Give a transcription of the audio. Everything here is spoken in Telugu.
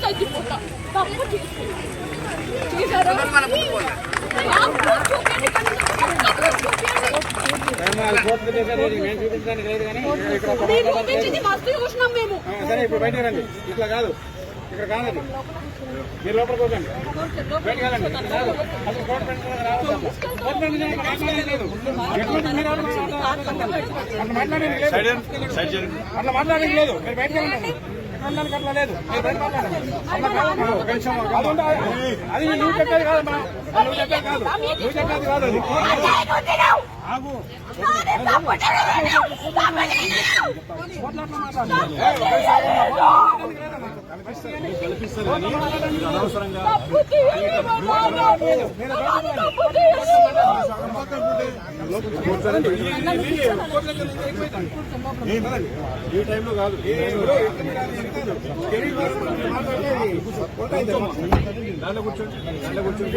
తగ్గిపోతా తప్పు చేశారు మస్తు చూసినాం మేము. సరే ఇప్పుడు బయట రండి. ఇట్లా కాదు, ఇక్కడ కాదండి, మీరు లోపలికి పోకండి, బయట కాదండి. అసలు కోర్టు రావద్దు, అట్లా మాట్లాడేది లేదు, మీరు బయటకు వెళ్ళండి. అట్లా లేదు, అది నువ్వు చెప్పేది కాదమ్మా, నువ్వు చెప్పేది కాదు, నువ్వు చెప్పేది కాదు. అది ఆగు, అనవసరంగా ఈ టైంలో కాదు, దాంట్లో కూర్చోండి, దాంట్లో కూర్చొని